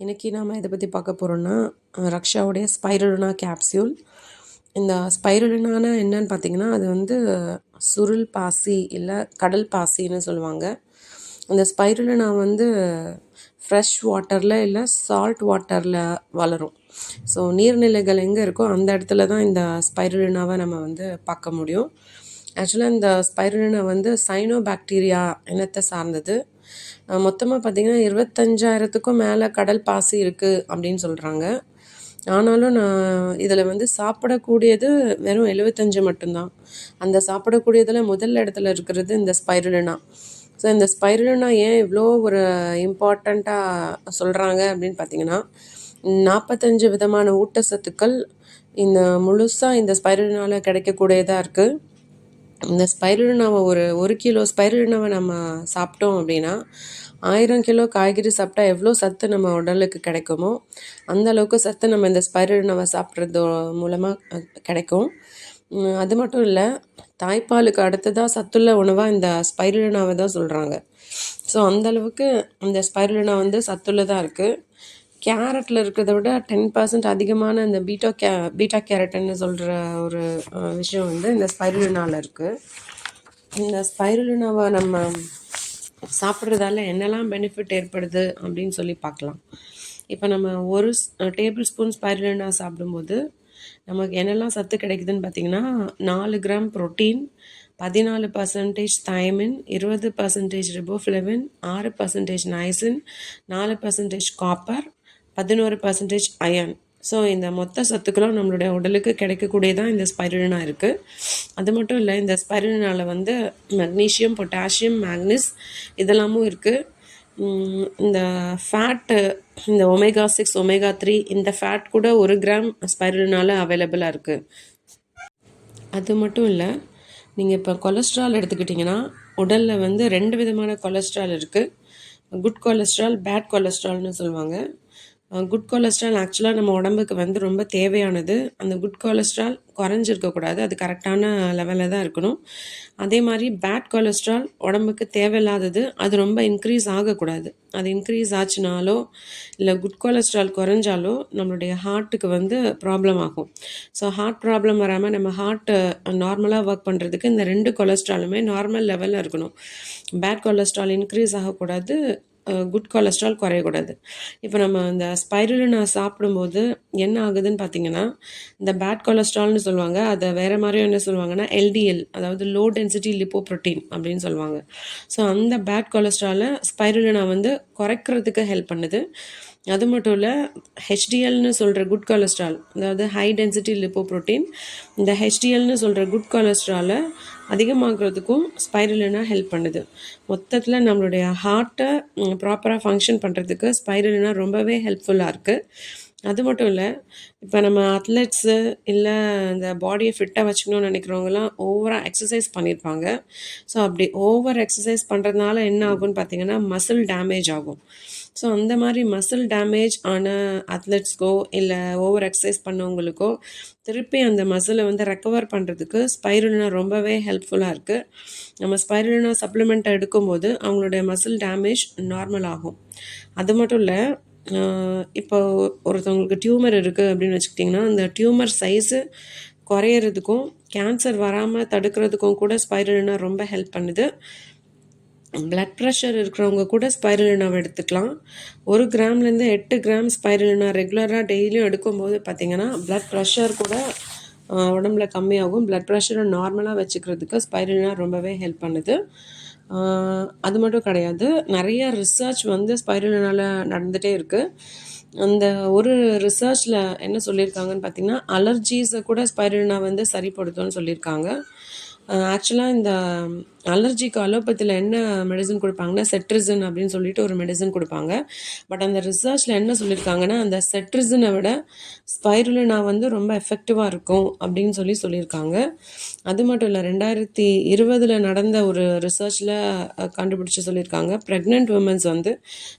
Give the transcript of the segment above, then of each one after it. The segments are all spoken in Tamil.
இன்றைக்கி நாம் இதை பற்றி பார்க்க போகிறோன்னா ரக்ஷாவுடைய ஸ்பைருலினா கேப்சியூல். இந்த ஸ்பைருலினான்னு என்னன்னு பார்த்தீங்கன்னா, அது வந்து சுருள் பாசி இல்லை கடல் பாசின்னு சொல்லுவாங்க. இந்த ஸ்பைருலினா வந்து ஃப்ரெஷ் வாட்டரில் இல்லை சால்ட் வாட்டரில் வளரும். ஸோ நீர்நிலைகள் எங்கே இருக்கோ அந்த இடத்துல தான் இந்த ஸ்பைருலினாவை நம்ம வந்து பார்க்க முடியும். ஆக்சுவலாக இந்த ஸ்பைருலினா வந்து சைனோபாக்டீரியா இனத்தை சார்ந்தது. மொத்தமாக பார்த்திங்கன்னா 25,000க்கும் மேலே கடல் பாசி இருக்குது அப்படின்னு சொல்கிறாங்க. ஆனாலும் நான் இதில் வந்து சாப்பிடக்கூடியது வெறும் 75 மட்டும்தான். அந்த சாப்பிடக்கூடியதில் முதல் இடத்துல இருக்கிறது இந்த ஸ்பைருலினா. ஸோ இந்த ஸ்பைருலினா ஏன் இவ்வளோ ஒரு இம்பார்ட்டண்ட்டாக சொல்கிறாங்க அப்படின்னு பார்த்திங்கன்னா, 45 விதமான ஊட்டச்சத்துக்கள் இந்த முழுசாக இந்த ஸ்பைருலினாவில் கிடைக்கக்கூடியதாக இருக்குது. இந்த ஸ்பைருலினாவை ஒரு கிலோ ஸ்பைருலினாவை நம்ம சாப்பிட்டோம் அப்படின்னா 1000 கிலோ காய்கறி சாப்பிட்டா எவ்வளோ சத்து நம்ம உடலுக்கு கிடைக்குமோ அந்த அளவுக்கு சத்து நம்ம இந்த ஸ்பைருலினாவை சாப்பிட்றது மூலமாக கிடைக்கும். அது மட்டும் இல்லை, தாய்ப்பாலுக்கு அடுத்ததாக சத்துள்ள உணவாக இந்த ஸ்பைருலினாவை தான் சொல்கிறாங்க. ஸோ அந்தளவுக்கு இந்த ஸ்பைருலினா வந்து சத்துள்ளதாக இருக்குது. கேரட்டில் இருக்கிறத விட 10% அதிகமான இந்த பீட்டா கேரட்னு சொல்கிற ஒரு விஷயம் வந்து இந்த ஸ்பைருலினாவில் இருக்குது. இந்த ஸ்பைருலினாவை நம்ம சாப்பிட்றதால என்னெல்லாம் பெனிஃபிட் ஏற்படுது அப்படின்னு சொல்லி பார்க்கலாம். இப்போ நம்ம ஒரு டேபிள் ஸ்பூன் ஸ்பைருலினா சாப்பிடும்போது நமக்கு என்னெல்லாம் சத்து கிடைக்குதுன்னு பார்த்திங்கன்னா, 4 gram protein, 14% thiamine, 20% riboflavin, 6% niacin, 4% copper, 11% iron. So இந்த மொத்த சத்துக்களும் நம்மளுடைய உடலுக்கு கிடைக்கக்கூடியதான் இந்த ஸ்பைருலினா இருக்குது. அது மட்டும் இல்லை, இந்த ஸ்பைருலினாவில் வந்து மெக்னீஷியம், பொட்டாசியம், மேக்னீஸ் இதெல்லாமும் இருக்குது. இந்த ஃபேட்டு, இந்த ஒமேகா 6, ஒமேகா 3 இந்த ஃபேட் கூட 1 கிராம் ஸ்பைருலினாவில் அவைலபிளாக இருக்குது. அது மட்டும் இல்லை, நீங்கள் இப்போ கொலஸ்ட்ரால் எடுத்துக்கிட்டிங்கன்னா உடலில் வந்து 2 விதமான கொலஸ்ட்ரால் இருக்குது. குட் கொலஸ்ட்ரால், பேட் கொலஸ்ட்ரால்னு சொல்லுவாங்க. குட் கொலஸ்ட்ரால் ஆக்சுவலாக நம்ம உடம்புக்கு வந்து ரொம்ப தேவையானது. அந்த குட் கொலஸ்ட்ரால் குறைஞ்சிருக்கக்கூடாது, அது கரெக்டான லெவலில் தான் இருக்கணும். அதே மாதிரி பேட் கொலஸ்ட்ரால் உடம்புக்கு தேவையில்லாதது, அது ரொம்ப இன்க்ரீஸ் ஆகக்கூடாது. அது இன்க்ரீஸ் ஆச்சுனாலோ இல்லை குட் கொலஸ்ட்ரால் குறைஞ்சாலோ நம்மளுடைய ஹார்ட்டுக்கு வந்து ப்ராப்ளம் ஆகும். ஸோ ஹார்ட் ப்ராப்ளம் வராமல் நம்ம ஹார்ட்டு நார்மலாக ஒர்க் பண்ணுறதுக்கு இந்த 2 கொலஸ்ட்ராலுமே நார்மல் லெவலில் இருக்கணும். பேட் கொலஸ்ட்ரால் இன்க்ரீஸ் ஆகக்கூடாது, குட் கொலஸ்ட்ரால் குறையக்கூடாது. இப்போ நம்ம இந்த ஸ்பைருலினா சாப்பிடும்போது என்ன ஆகுதுன்னு பார்த்திங்கன்னா, இந்த பேட் கொலஸ்ட்ரால்னு சொல்லுவாங்க, அதை வேறு மாதிரியும் என்ன சொல்லுவாங்கன்னா எல்டிஎல், அதாவது லோ டென்சிட்டி லிப்போப்ரோட்டீன் அப்படின்னு சொல்லுவாங்க. ஸோ அந்த பேட் கொலஸ்ட்ராலை ஸ்பைருலினா வந்து குறைக்கிறதுக்கு ஹெல்ப் பண்ணுது. அது மட்டும் இல்லை, ஹெச்டிஎல்னு சொல்கிற குட் கொலஸ்ட்ரால், அதாவது ஹை டென்சிட்டி லிப்போப்ரோட்டீன், இந்த ஹெச்டிஎல்னு சொல்கிற குட் கொலஸ்ட்ராலை அதிகமாகிறதுக்கும் ஸ்பைருலினா ஹெல்ப் பண்ணுது. மொத்தத்தில் நம்மளுடைய ஹார்ட்டை ப்ராப்பராக ஃபங்க்ஷன் பண்ணுறதுக்கு ஸ்பைருலினா ரொம்பவே ஹெல்ப்ஃபுல்லாக இருக்குது. அது மட்டும் இல்லை, இப்போ நம்ம அத்லெட்ஸு இல்லை இந்த பாடியை ஃபிட்டாக வச்சுக்கணும்னு நினைக்கிறவங்களாம் ஓவராக எக்ஸசைஸ் பண்ணியிருப்பாங்க. ஸோ அப்படி ஓவர் எக்ஸசைஸ் பண்ணுறதுனால என்ன ஆகும்னு பார்த்திங்கன்னா மசில் டேமேஜ் ஆகும். ஸோ அந்த மாதிரி மசில் டேமேஜ் ஆன அத்லெட்ஸ்க்கோ இல்லை ஓவர் எக்ஸசைஸ் பண்ணவங்களுக்கோ திருப்பி அந்த மசிலை வந்து ரெக்கவர் பண்ணுறதுக்கு ஸ்பைருலினா ரொம்பவே ஹெல்ப்ஃபுல்லாக இருக்குது. நம்ம ஸ்பைருலினா சப்ளிமெண்ட்டை எடுக்கும்போது அவங்களுடைய மசில் டேமேஜ் நார்மல் ஆகும். அது மட்டும் இல்லை, இப்போ ஒருத்தவங்களுக்கு டியூமர் இருக்குது அப்படின்னு வச்சுக்கிட்டிங்கன்னா, அந்த டியூமர் சைஸு குறையிறதுக்கும் கேன்சர் வராமல் தடுக்கிறதுக்கும் கூட ஸ்பைருலினா ரொம்ப ஹெல்ப் பண்ணுது. பிளட் ப்ரெஷர் இருக்கிறவங்க கூட ஸ்பைருலினாவை எடுத்துக்கலாம். 1 கிராம்லேருந்து 8 கிராம் ஸ்பைருலினா ரெகுலராக டெய்லியும் எடுக்கும்போது பார்த்திங்கன்னா பிளட் ப்ரெஷர் கூட உடம்புல கம்மியாகும். பிளட் ப்ரெஷரை நார்மலாக வச்சுக்கிறதுக்கு ஸ்பைருலினா ரொம்பவே ஹெல்ப் பண்ணுது. அது மட்டும் கிடையாது, நிறைய ரிசர்ச் வந்து ஸ்பைருலினாவில் நடந்துகிட்டே இருக்குது. அந்த ஒரு ரிசர்ச்சில் என்ன சொல்லியிருக்காங்கன்னு பார்த்திங்கன்னா, அலர்ஜீஸை கூட ஸ்பைருலினா வந்து சரிப்படுத்தும்னு சொல்லியிருக்காங்க. ஆக்சுவலாக இந்த அலர்ஜிக்கு அலோபதியில் என்ன மெடிசன் கொடுப்பாங்கன்னா செட்ரிசன் அப்படின்னு சொல்லிட்டு ஒரு மெடிசன் கொடுப்பாங்க. பட் அந்த ரிசர்ச்சில் என்ன சொல்லியிருக்காங்கன்னா, அந்த செட்ரிசனை விட ஸ்பைருலினா வந்து ரொம்ப எஃபெக்டிவாக இருக்கும் அப்படின்னு சொல்லியிருக்காங்க. அது மட்டும் இல்லை, 2020 நடந்த ஒரு ரிசர்ச்சில் கண்டுபிடிச்சி சொல்லியிருக்காங்க, ப்ரெக்னென்ட் உமன்ஸ் வந்து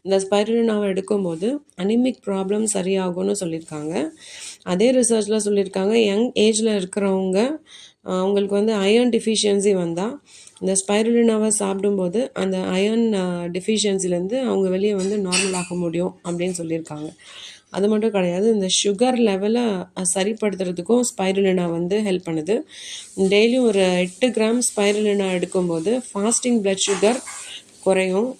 இந்த ஸ்பைருலினாவை எடுக்கும்போது அனிமிக் ப்ராப்ளம் சரியாகும்னு சொல்லியிருக்காங்க. அதே ரிசர்ச்சில் சொல்லியிருக்காங்க, யங் ஏஜில் இருக்கிறவங்க அவங்களுக்கு வந்து அயர்ன் டிஃபிஷியன்சி வந்தால் இந்த ஸ்பைருலினாவை சாப்பிடும்போது அந்த அயர்ன் டெஃபிஷியன்சிலேருந்து அவங்க வெளியே வந்து நார்மல் ஆக முடியும் அப்படின்னு சொல்லியிருக்காங்க. அது மட்டும் கிடையாது, இந்த சுகர் லெவலை சரிப்படுத்துறதுக்கும் ஸ்பைருலினா வந்து ஹெல்ப் பண்ணுது. டெய்லியும் ஒரு 8 கிராம் ஸ்பைருலினா எடுக்கும்போது ஃபாஸ்டிங் பிளட் சுகர் குறையும்.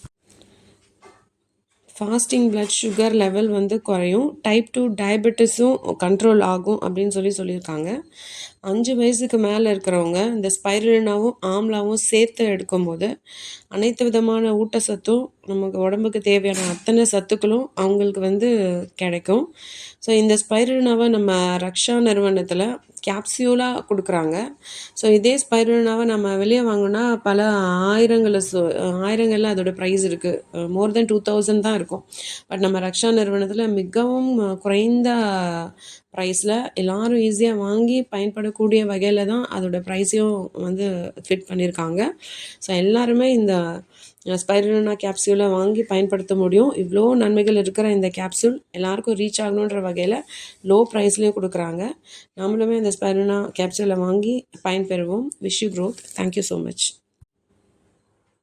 ஃபாஸ்டிங் பிளட் சுகர் லெவல் வந்து குறையும். டைப் 2 டயபெட்டிஸும் கண்ட்ரோல் ஆகும் அப்படின்னு சொல்லியிருக்காங்க. 5 வயசுக்கு மேலே இருக்கிறவங்க இந்த ஸ்பைருலினாவும் ஆம்லாவும் சேர்த்து எடுக்கும்போது அனைத்து விதமான ஊட்டச்சத்தும் நமக்கு உடம்புக்கு தேவையான அத்தனை சத்துக்களும் அவங்களுக்கு வந்து கிடைக்கும். ஸோ இந்த ஸ்பைருலினாவை நம்ம ரக்ஷா நிறுவனத்தில் கேப்சியூலாக கொடுக்குறாங்க. ஸோ இதே ஸ்பைருலினாவை நம்ம வெளியே வாங்கினா பல ஆயிரங்களில் அதோட ப்ரைஸ் இருக்குது. மோர் தென் 2000 தான் இருக்கும். பட் நம்ம ரக்ஷா நிறுவனத்தில் மிகவும் குறைந்த ப்ரைஸில் எல்லோரும் ஈஸியாக வாங்கி பயன்படக்கூடிய வகையில் தான் அதோட ப்ரைஸையும் வந்து ஃபிட் பண்ணியிருக்காங்க. ஸோ எல்லாருமே இந்த ஸ்பைருலினா கேப்சியூலை வாங்கி பயன்படுத்த முடியும். இவ்வளோ நன்மைகள் இருக்கிற இந்த கேப்சூல் எல்லாருக்கும் ரீச் ஆகணுன்ற வகையில் லோ ப்ரைஸ்லேயும் கொடுக்குறாங்க. நாமளுமே இந்த ஸ்பைருலினா கேப்சூலை வாங்கி பயன்பெறுவோம். Wish you growth. Thank you so much.